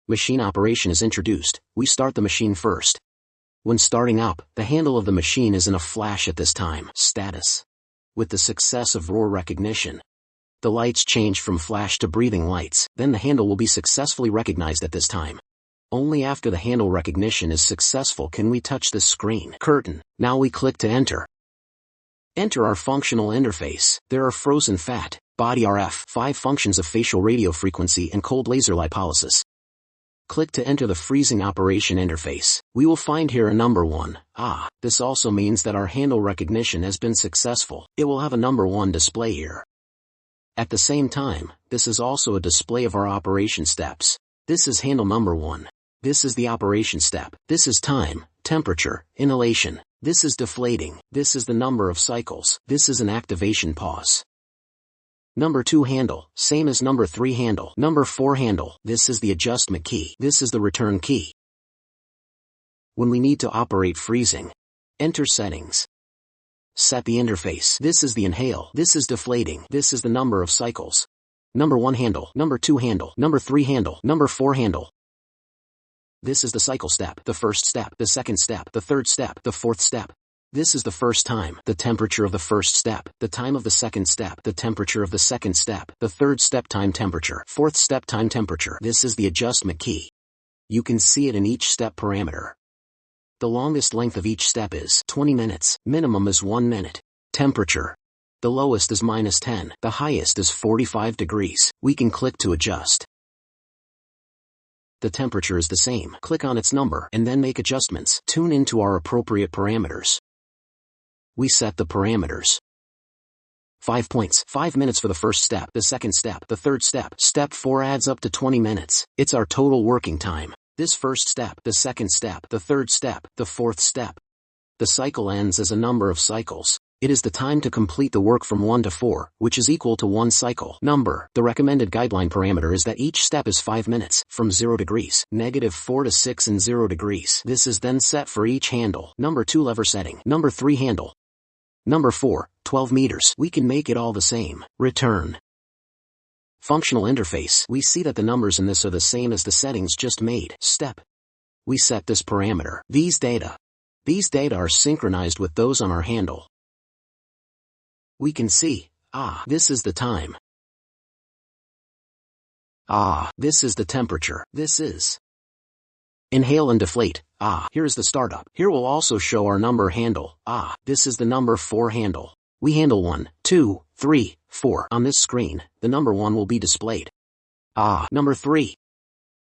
Machine operation is introduced. We start the machine first. When starting up, the handle of the machine is in a flash at this time. Status. With the success of roar recognition, the lights change from flash to breathing lights, then the handle will be successfully recognized at this time. Only after the handle recognition is successful can we touch this screen. Curtain. Now we click to enter. Enter our functional interface. There are frozen fat, body RF, 5 functions of facial radio frequency and cold laser lipolysis. Click to enter the freezing operation interface. We will find here a number 1. This also means that our handle recognition has been successful. It will have a number 1 display here. At the same time, this is also a display of our operation steps. This is handle number 1. This is the operation step. This is time, temperature, inhalation. This is deflating. This is the number of cycles. This is an activation pause. Number 2 handle, same as number 3 handle. Number 4 handle, this is the adjustment key. This is the return key. When we need to operate freezing, enter settings. Set the interface. This is the inhale. This is deflating. This is the number of cycles. Number 1 handle, number 2 handle, number 3 handle, number 4 handle. This is the cycle step, the first step, the second step, the third step, the fourth step. This is the first time, the temperature of the first step, the time of the second step, the temperature of the second step, the third step time temperature, fourth step time temperature. This is the adjustment key. You can see it in each step parameter. The longest length of each step is 20 minutes, minimum is 1 minute. Temperature. The lowest is -10, the highest is 45 degrees. We can click to adjust. The temperature is the same. Click on its number and then make adjustments. Tune into our appropriate parameters. We set the parameters. 5 points. 5 minutes for the first step, the second step, the third step. Step 4 adds up to 20 minutes. It's our total working time. This first step, the second step, the third step, the fourth step. The cycle ends as a number of cycles. It is the time to complete the work from 1 to 4, which is equal to 1 cycle. Number. The recommended guideline parameter is that each step is 5 minutes, from 0 degrees, -4 to 6 and 0 degrees. This is then set for each handle. Number 2 lever setting. Number 3 handle. Number 4, 12 meters. We can make it all the same. Return. Functional interface. We see that the numbers in this are the same as the settings just made. Step. We set this parameter. These data are synchronized with those on our handle. We can see, this is the time. This is the temperature. This is inhale and deflate. Here is the startup. Here will also show our number handle. This is the number 4 handle. We handle 1, 2, 3, 4. On this screen, the number 1 will be displayed. Number 3.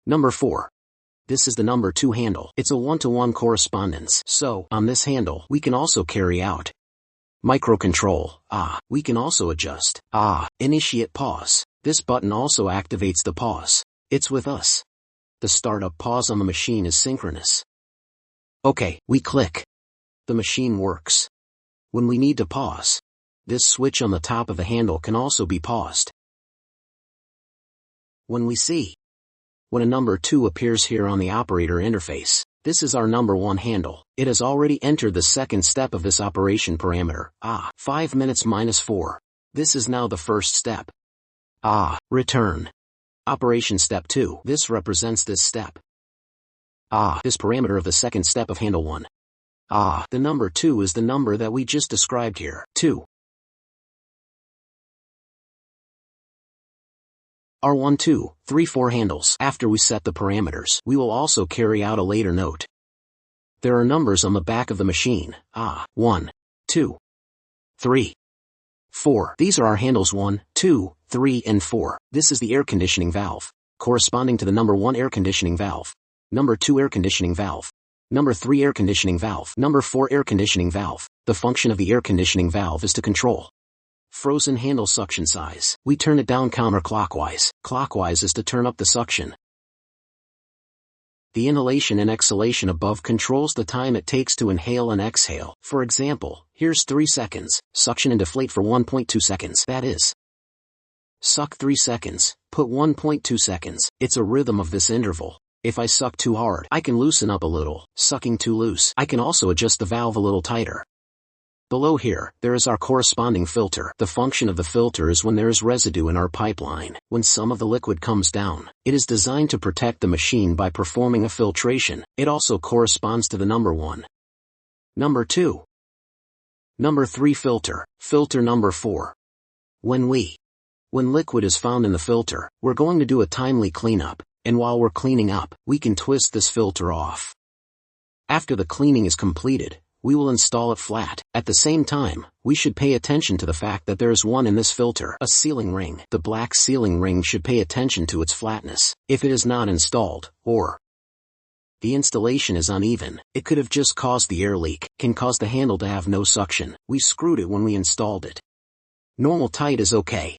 Number 4. This is the number 2 handle. It's a 1-to-1 correspondence. So, on this handle, we can also carry out microcontrol. We can also adjust. Initiate pause. This button also activates the pause. It's with us. The startup pause on the machine is synchronous. Okay, we click. The machine works. When we need to pause, this switch on the top of the handle can also be paused. When a number 2 appears here on the operator interface, this is our number 1 handle. It has already entered the second step of this operation parameter. 5 minutes -4. This is now the first step. Return. Operation step 2. This represents this step. This parameter of the second step of handle 1. The number 2 is the number that we just described here. 2. Our 1, 2, 3, 4 handles. After we set the parameters, we will also carry out a later note. There are numbers on the back of the machine. 1, 2, 3, 4. These are our handles 1, 2, 3, and 4. This is the air conditioning valve, corresponding to the number 1 air conditioning valve, number 2 air conditioning valve, number 3 air conditioning valve, number 4 air conditioning valve. The function of the air conditioning valve is to control frozen handle suction size. We turn it down counterclockwise. Clockwise is to turn up the suction. The inhalation and exhalation above controls the time it takes to inhale and exhale. For example, here's 3 seconds, suction and deflate for 1.2 seconds. That is, suck 3 seconds, put 1.2 seconds. It's a rhythm of this interval. If I suck too hard, I can loosen up a little. Sucking too loose, I can also adjust the valve a little tighter. Below here, there is our corresponding filter. The function of the filter is when there is residue in our pipeline. When some of the liquid comes down, it is designed to protect the machine by performing a filtration. It also corresponds to the number 1. Number 2. Number 3 filter. Filter number 4. When liquid is found in the filter, we're going to do a timely cleanup, and while we're cleaning up, we can twist this filter off. After the cleaning is completed, we will install it flat. At the same time, we should pay attention to the fact that there is one in this filter, a sealing ring. The black sealing ring should pay attention to its flatness. If it is not installed, or the installation is uneven, it could have just caused the air leak, can cause the handle to have no suction. We screwed it when we installed it. Normal tight is okay.